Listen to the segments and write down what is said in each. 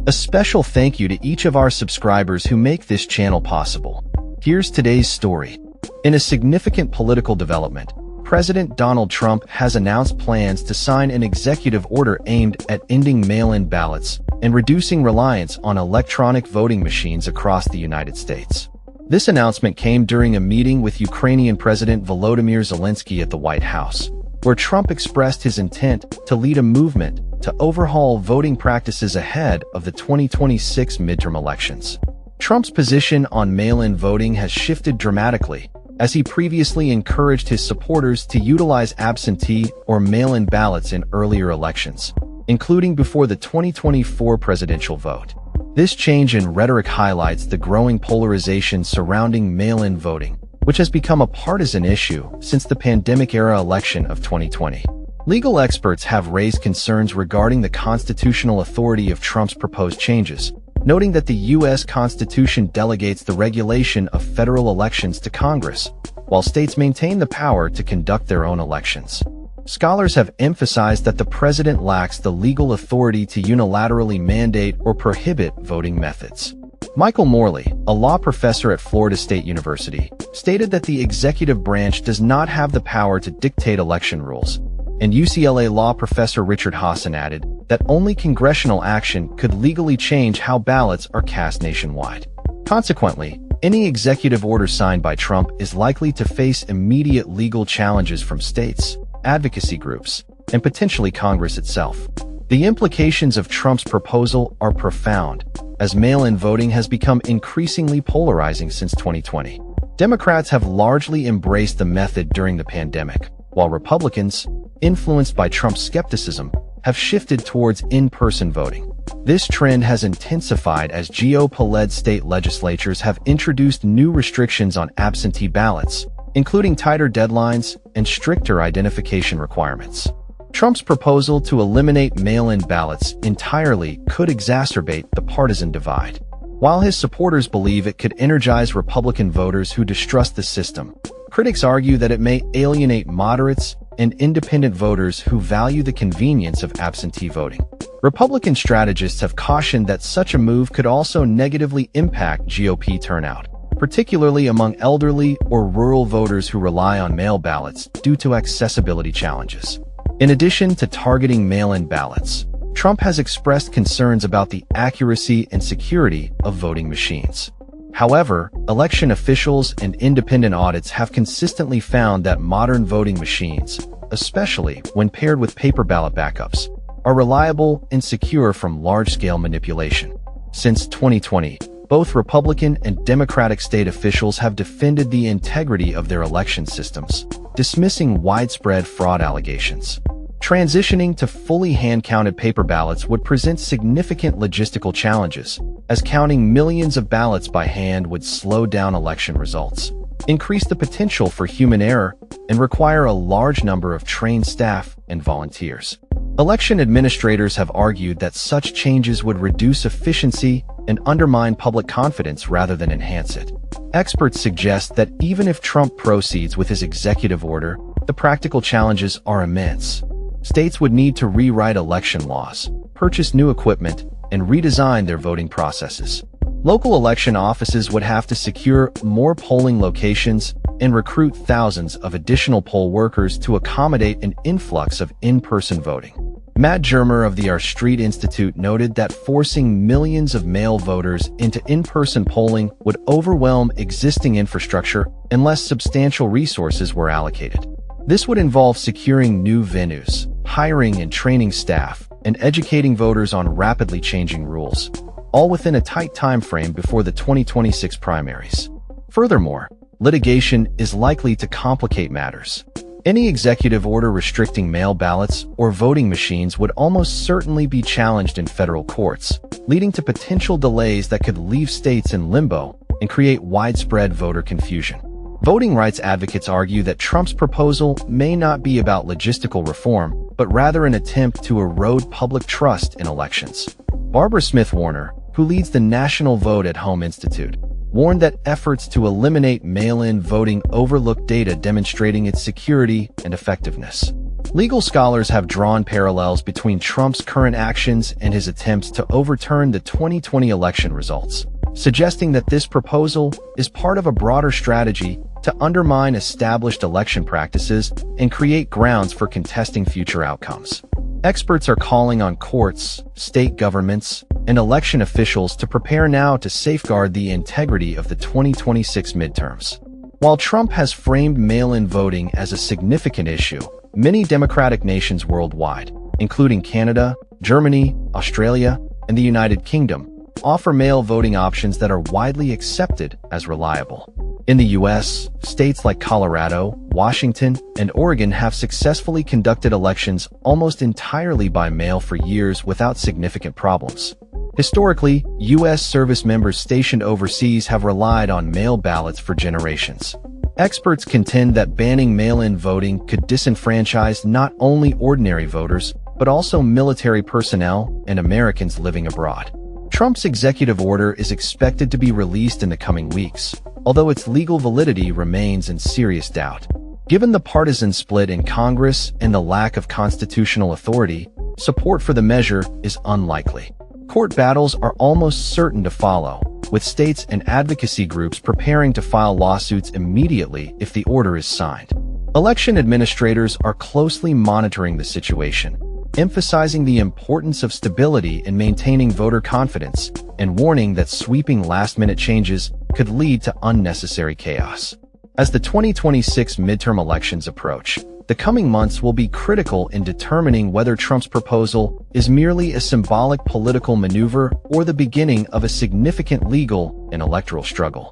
A special thank you to each of our subscribers who make this channel possible. Here's today's story. In a significant political development, President Donald Trump has announced plans to sign an executive order aimed at ending mail-in ballots and reducing reliance on electronic voting machines across the United States. This announcement came during a meeting with Ukrainian President Volodymyr Zelensky at the White House, where Trump expressed his intent to lead a movement to overhaul voting practices ahead of the 2026 midterm elections. Trump's position on mail-in voting has shifted dramatically, as he previously encouraged his supporters to utilize absentee or mail-in ballots in earlier elections, including before the 2024 presidential vote. This change in rhetoric highlights the growing polarization surrounding mail-in voting, which has become a partisan issue since the pandemic-era election of 2020. Legal experts have raised concerns regarding the constitutional authority of Trump's proposed changes, noting that the U.S. Constitution delegates the regulation of federal elections to Congress, while states maintain the power to conduct their own elections. Scholars have emphasized that the president lacks the legal authority to unilaterally mandate or prohibit voting methods. Michael Morley, a law professor at Florida State University, stated that the executive branch does not have the power to dictate election rules, and UCLA law professor Richard Hassan added that only congressional action could legally change how ballots are cast nationwide. Consequently, any executive order signed by Trump is likely to face immediate legal challenges from states, advocacy groups, and potentially Congress itself. The implications of Trump's proposal are profound, as mail-in voting has become increasingly polarizing since 2020. Democrats have largely embraced the method during the pandemic, while Republicans, influenced by Trump's skepticism, have shifted towards in-person voting. This trend has intensified as GOP-led state legislatures have introduced new restrictions on absentee ballots, including tighter deadlines and stricter identification requirements. Trump's proposal to eliminate mail-in ballots entirely could exacerbate the partisan divide. While his supporters believe it could energize Republican voters who distrust the system, critics argue that it may alienate moderates and independent voters who value the convenience of absentee voting. Republican strategists have cautioned that such a move could also negatively impact GOP turnout, particularly among elderly or rural voters who rely on mail ballots due to accessibility challenges. In addition to targeting mail-in ballots, Trump has expressed concerns about the accuracy and security of voting machines. However, election officials and independent audits have consistently found that modern voting machines, especially when paired with paper ballot backups, are reliable and secure from large-scale manipulation. Since 2020, both Republican and Democratic state officials have defended the integrity of their election systems, dismissing widespread fraud allegations. Transitioning to fully hand-counted paper ballots would present significant logistical challenges, as counting millions of ballots by hand would slow down election results, increase the potential for human error, and require a large number of trained staff and volunteers. Election administrators have argued that such changes would reduce efficiency and undermine public confidence rather than enhance it. Experts suggest that even if Trump proceeds with his executive order, the practical challenges are immense. States would need to rewrite election laws, purchase new equipment, and redesign their voting processes. Local election offices would have to secure more polling locations and recruit thousands of additional poll workers to accommodate an influx of in-person voting. Matt Germer of the R Street Institute noted that forcing millions of mail voters into in-person polling would overwhelm existing infrastructure unless substantial resources were allocated. This would involve securing new venues, hiring and training staff, and educating voters on rapidly changing rules, all within a tight time frame before the 2026 primaries. Furthermore, litigation is likely to complicate matters. Any executive order restricting mail ballots or voting machines would almost certainly be challenged in federal courts, leading to potential delays that could leave states in limbo and create widespread voter confusion. Voting rights advocates argue that Trump's proposal may not be about logistical reform, but rather an attempt to erode public trust in elections. Barbara Smith Warner, who leads the National Vote at Home Institute, warned that efforts to eliminate mail-in voting overlook data demonstrating its security and effectiveness. Legal scholars have drawn parallels between Trump's current actions and his attempts to overturn the 2020 election results, suggesting that this proposal is part of a broader strategy to undermine established election practices and create grounds for contesting future outcomes. Experts are calling on courts, state governments, and election officials to prepare now to safeguard the integrity of the 2026 midterms. While Trump has framed mail-in voting as a significant issue, many democratic nations worldwide, including Canada, Germany, Australia, and the United Kingdom, offer mail voting options that are widely accepted as reliable. In the U.S., states like Colorado, Washington, and Oregon have successfully conducted elections almost entirely by mail for years without significant problems. Historically, U.S. service members stationed overseas have relied on mail ballots for generations. Experts contend that banning mail-in voting could disenfranchise not only ordinary voters, but also military personnel and Americans living abroad. Trump's executive order is expected to be released in the coming weeks, although its legal validity remains in serious doubt. Given the partisan split in Congress and the lack of constitutional authority, support for the measure is unlikely. Court battles are almost certain to follow, with states and advocacy groups preparing to file lawsuits immediately if the order is signed. Election administrators are closely monitoring the situation, emphasizing the importance of stability in maintaining voter confidence and warning that sweeping last-minute changes could lead to unnecessary chaos. As the 2026 midterm elections approach, the coming months will be critical in determining whether Trump's proposal is merely a symbolic political maneuver or the beginning of a significant legal and electoral struggle.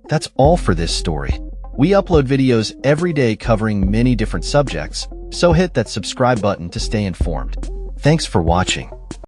That's all for this story. We upload videos every day covering many different subjects, so hit that subscribe button to stay informed. Thanks for watching.